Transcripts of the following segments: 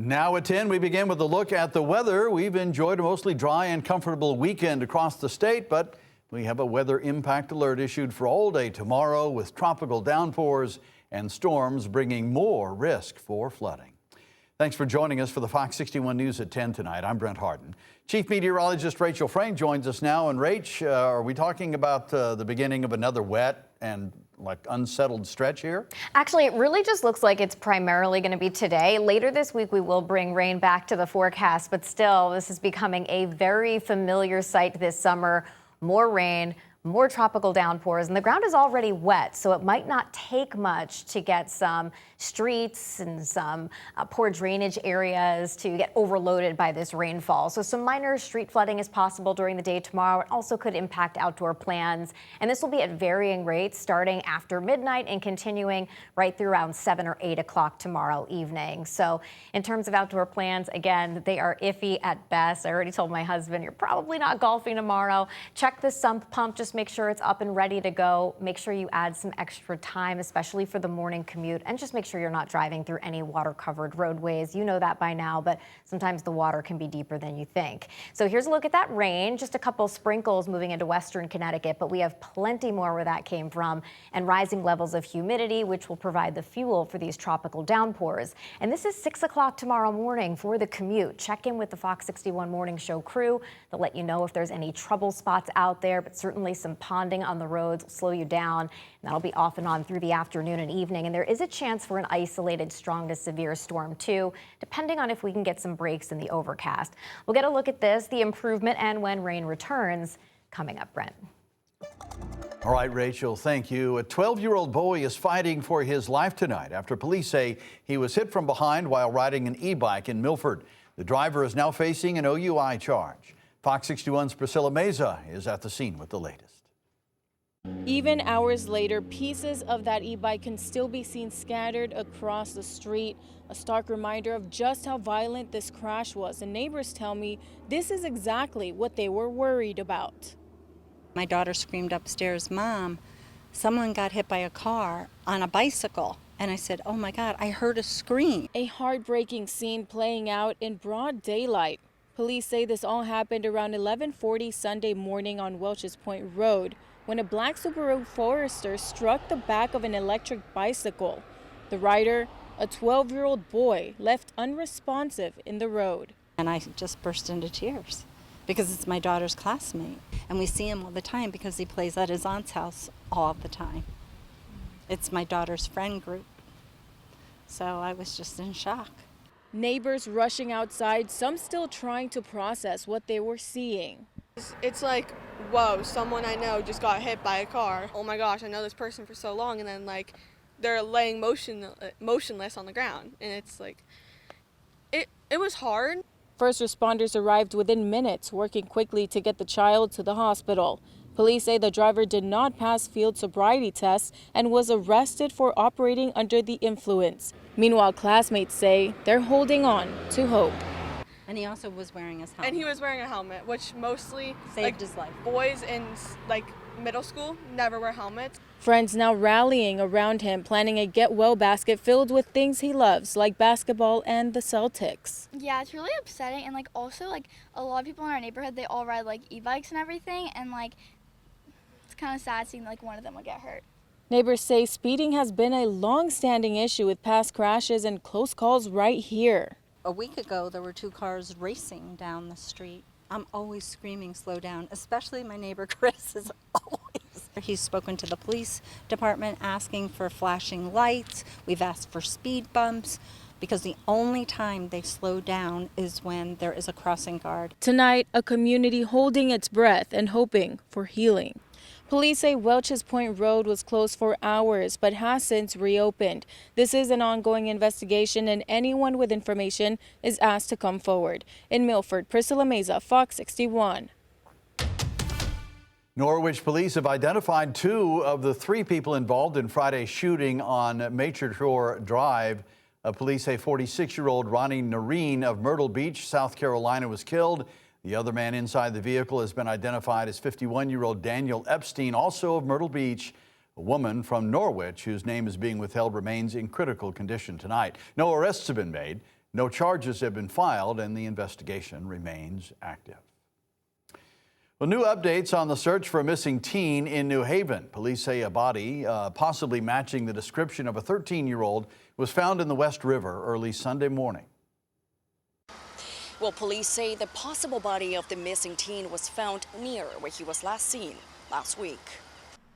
Now at 10, we begin with a look at the weather. We've enjoyed a mostly dry and comfortable weekend across the state, but we have a weather impact alert issued for all day tomorrow with tropical downpours and storms bringing more risk for flooding. Thanks for joining us for the Fox 61 News at 10 tonight. I'm Brent Harden. Chief Meteorologist Rachel Frame joins us now. And Rach, are we talking about the beginning of another wet and unsettled stretch here? Actually, it really just looks like it's primarily going to be today. Later this week, we will bring rain back to the forecast, but still, this is becoming a very familiar sight this summer. More rain, more tropical downpours, and the ground is already wet, so it might not take much to get some streets and some poor drainage areas to get overloaded by this rainfall. So some minor street flooding is possible during the day tomorrow. It also could impact outdoor plans, and this will be at varying rates starting after midnight and continuing right through around 7 or 8 o'clock tomorrow evening. So in terms of outdoor plans, again, they are iffy at best. I already told my husband, you're probably not golfing tomorrow. Check the sump pump, just make sure it's up and ready to go. Make sure you add some extra time, especially for the morning commute, and just make sure you're not driving through any water-covered roadways. You know that by now, but sometimes the water can be deeper than you think. So here's a look at that rain. Just a couple sprinkles moving into western Connecticut, but we have plenty more where that came from, and rising levels of humidity, which will provide the fuel for these tropical downpours. And this is 6 o'clock tomorrow morning for the commute. Check in with the Fox 61 Morning Show crew. They'll let you know if there's any trouble spots out there, but certainly some ponding on the roads will slow you down. And that'll be off and on through the afternoon and evening. And there is a chance for an isolated strong to severe storm too, depending on if we can get some breaks in the overcast. We'll get a look at this, the improvement and when rain returns, coming up, Brent. All right, Rachel, thank you. A 12-year-old boy is fighting for his life tonight after police say he was hit from behind while riding an e-bike in Milford. The driver is now facing an OUI charge. Fox 61's Priscilla Meza is at the scene with the latest. Even hours later, pieces of that e-bike can still be seen scattered across the street. A stark reminder of just how violent this crash was. And neighbors tell me this is exactly what they were worried about. My daughter screamed upstairs, "Mom, someone got hit by a car on a bicycle." And I said, "Oh my God, I heard a scream." A heartbreaking scene playing out in broad daylight. Police say this all happened around 11:40 Sunday morning on Welch's Point Road, when a black Subaru Forester struck the back of an electric bicycle. The rider, a 12-year-old boy, left unresponsive in the road. And I just burst into tears because it's my daughter's classmate. And we see him all the time because he plays at his aunt's house all the time. It's my daughter's friend group. So I was just in shock. Neighbors rushing outside, some still trying to process what they were seeing. It's like, whoa, someone I know just got hit by a car. Oh my gosh, I know this person for so long, and then they're laying motionless on the ground, and it's like, it was hard. First responders arrived within minutes, working quickly to get the child to the hospital. Police say the driver did not pass field sobriety tests and was arrested for operating under the influence. Meanwhile, classmates say they're holding on to hope. And he also was wearing his helmet. And he was wearing a helmet, which mostly saved his life. Boys in middle school never wear helmets. Friends now rallying around him, planning a get well basket filled with things he loves, like basketball and the Celtics. Yeah, it's really upsetting, and also a lot of people in our neighborhood, they all ride e-bikes and everything, and it's kind of sad seeing one of them will get hurt. Neighbors say speeding has been a long-standing issue with past crashes and close calls right here. A week ago, there were 2 cars racing down the street. I'm always screaming, slow down, especially my neighbor Chris is always. He's spoken to the police department asking for flashing lights. We've asked for speed bumps because the only time they slow down is when there is a crossing guard. Tonight, a community holding its breath and hoping for healing. Police say Welch's Point Road was closed for hours, but has since reopened. This is an ongoing investigation, and anyone with information is asked to come forward. In Milford, Priscilla Meza, Fox 61. Norwich police have identified 2 of the 3 people involved in Friday's shooting on Major Shore Drive. Police say 46-year-old Ronnie Nareen of Myrtle Beach, South Carolina, was killed. The other man inside the vehicle has been identified as 51-year-old Daniel Epstein, also of Myrtle Beach. A woman from Norwich, whose name is being withheld, remains in critical condition tonight. No arrests have been made. No charges have been filed and the investigation remains active. Well, new updates on the search for a missing teen in New Haven. Police say a body, possibly matching the description of a 13-year-old, was found in the West River early Sunday morning. Well, police say the possible body of the missing teen was found near where he was last seen last week.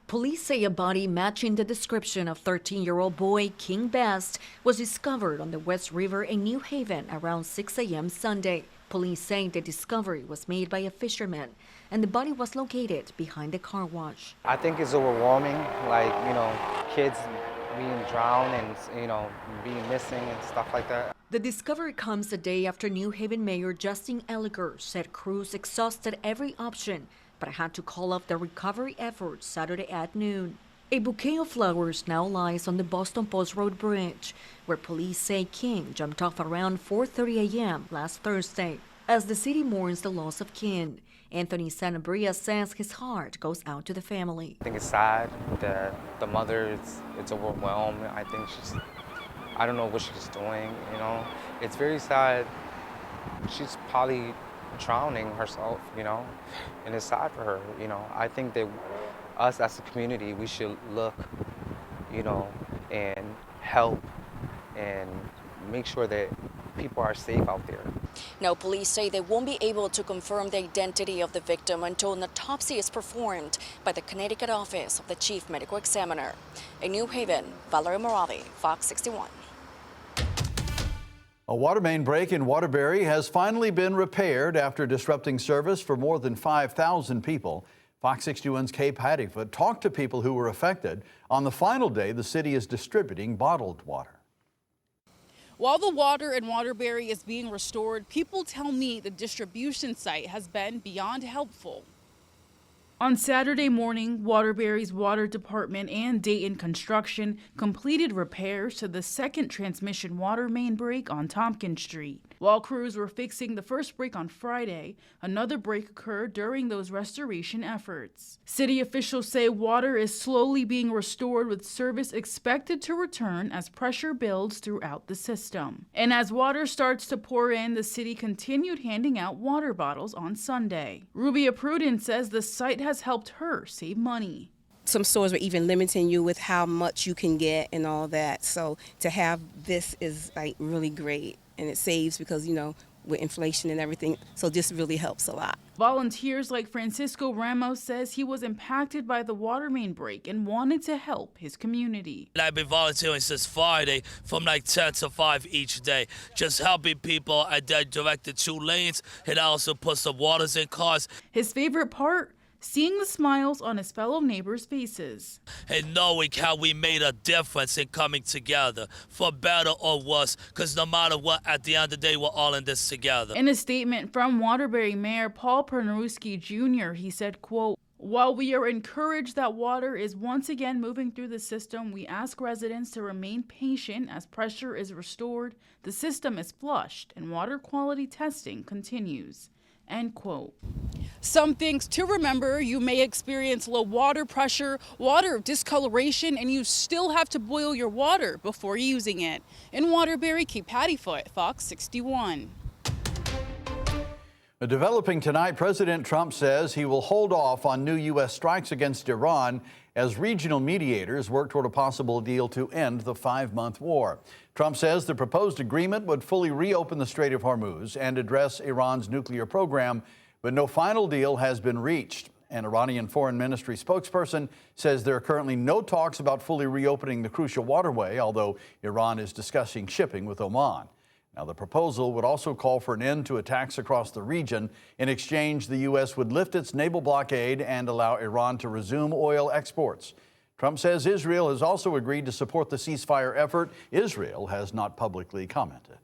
Police say a body matching the description of 13-year-old boy King Best was discovered on the West River in New Haven around 6 a.m. Sunday. Police say the discovery was made by a fisherman and the body was located behind the car wash. I think it's overwhelming, like, kids being drowned and, being missing and stuff like that. The discovery comes a day after New Haven Mayor Justin Elliger said crews exhausted every option but had to call off the recovery efforts Saturday at noon. A bouquet of flowers now lies on the Boston Post Road Bridge, where police say King jumped off around 4:30 a.m. last Thursday. As the city mourns the loss of King, Anthony Sanabria says his heart goes out to the family. I think it's sad that the mother it's overwhelmed. I don't know what she's doing, It's very sad. She's probably drowning herself, and it's sad for her, I think that us as a community, we should look, and help and make sure that people are safe out there. Now, police say they won't be able to confirm the identity of the victim until an autopsy is performed by the Connecticut office of the chief medical examiner. In New Haven, Valerie Moravi, Fox 61. A water main break in Waterbury has finally been repaired after disrupting service for more than 5,000 people. Fox 61's Kay Paddyfoot talked to people who were affected. On the final day, the city is distributing bottled water. While the water in Waterbury is being restored, people tell me the distribution site has been beyond helpful. On Saturday morning, Waterbury's water department and Dayton Construction completed repairs to the second transmission water main break on Tompkins Street. While crews were fixing the first break on Friday, another break occurred during those restoration efforts. City officials say water is slowly being restored with service expected to return as pressure builds throughout the system. And as water starts to pour in, the city continued handing out water bottles on Sunday. Rubia Pruden says the site has helped her save money. Some stores were even limiting you with how much you can get and all that. So to have this is really great, and it saves because, with inflation and everything. So this really helps a lot. Volunteers like Francisco Ramos says he was impacted by the water main break and wanted to help his community. I've been volunteering since Friday from 10 to 5 each day, just helping people. I directed 2 lanes and I also put some waters in cars. His favorite part? Seeing the smiles on his fellow neighbors' faces. And knowing how we made a difference in coming together, for better or worse, because no matter what, at the end of the day, we're all in this together. In a statement from Waterbury Mayor Paul Pernuski Jr., he said, quote, "While we are encouraged that water is once again moving through the system, we ask residents to remain patient as pressure is restored, the system is flushed, and water quality testing continues." End quote. Some things to remember: you may experience low water pressure, water discoloration, and you still have to boil your water before using it. In Waterbury, Kay Paddyfoot, Fox 61. Developing tonight, President Trump says he will hold off on new U.S. strikes against Iran as regional mediators work toward a possible deal to end the 5-month war. Trump says the proposed agreement would fully reopen the Strait of Hormuz and address Iran's nuclear program, but no final deal has been reached. An Iranian Foreign Ministry spokesperson says there are currently no talks about fully reopening the crucial waterway, although Iran is discussing shipping with Oman. Now, the proposal would also call for an end to attacks across the region. In exchange, the U.S. would lift its naval blockade and allow Iran to resume oil exports. Trump says Israel has also agreed to support the ceasefire effort. Israel has not publicly commented.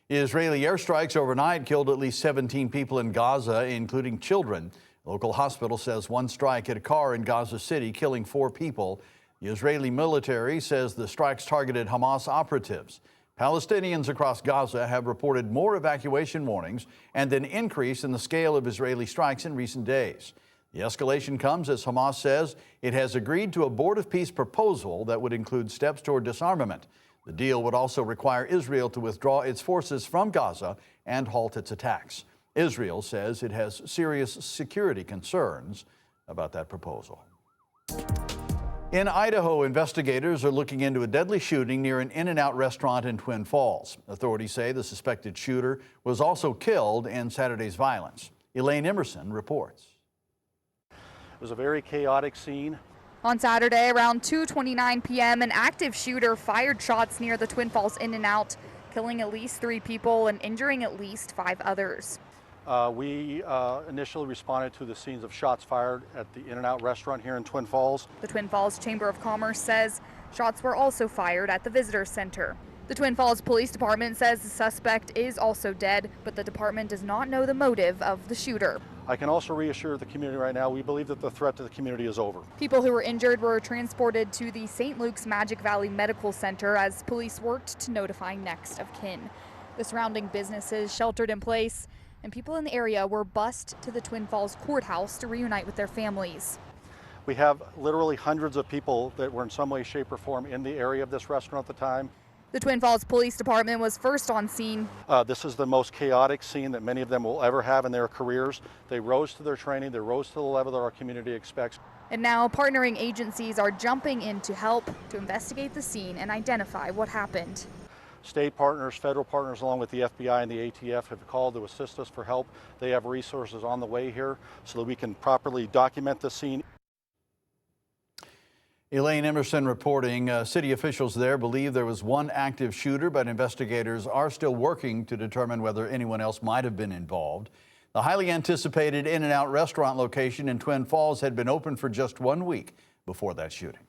Israeli airstrikes overnight killed at least 17 people in Gaza, including children. A local hospital says one strike hit a car in Gaza City, killing 4 people. The Israeli military says the strikes targeted Hamas operatives. Palestinians across Gaza have reported more evacuation warnings and an increase in the scale of Israeli strikes in recent days. The escalation comes as Hamas says it has agreed to a board of peace proposal that would include steps toward disarmament. The deal would also require Israel to withdraw its forces from Gaza and halt its attacks. Israel says it has serious security concerns about that proposal. In Idaho, investigators are looking into a deadly shooting near an In-N-Out restaurant in Twin Falls. Authorities say the suspected shooter was also killed in Saturday's violence. Elaine Emerson reports. It was a very chaotic scene. On Saturday, around 2:29 p.m., an active shooter fired shots near the Twin Falls In-N-Out, killing at least 3 people and injuring at least 5 others. We initially responded to the scenes of shots fired at the In-N-Out restaurant here in Twin Falls. The Twin Falls Chamber of Commerce says shots were also fired at the visitor center. The Twin Falls Police Department says the suspect is also dead, but the department does not know the motive of the shooter. I can also reassure the community right now, we believe that the threat to the community is over. People who were injured were transported to the St. Luke's Magic Valley Medical Center as police worked to notify next of kin. The surrounding businesses sheltered in place, and people in the area were bused to the Twin Falls courthouse to reunite with their families. We have literally hundreds of people that were in some way, shape, or form in the area of this restaurant at the time. The Twin Falls Police Department was first on scene. This is the most chaotic scene that many of them will ever have in their careers. They rose to their training, they rose to the level that our community expects. And now partnering agencies are jumping in to help to investigate the scene and identify what happened. State partners, federal partners, along with the FBI and the ATF have called to assist us for help. They have resources on the way here so that we can properly document the scene. Elaine Emerson reporting. City officials there believe there was one active shooter, but investigators are still working to determine whether anyone else might have been involved. The highly anticipated In-N-Out restaurant location in Twin Falls had been open for just 1 week before that shooting.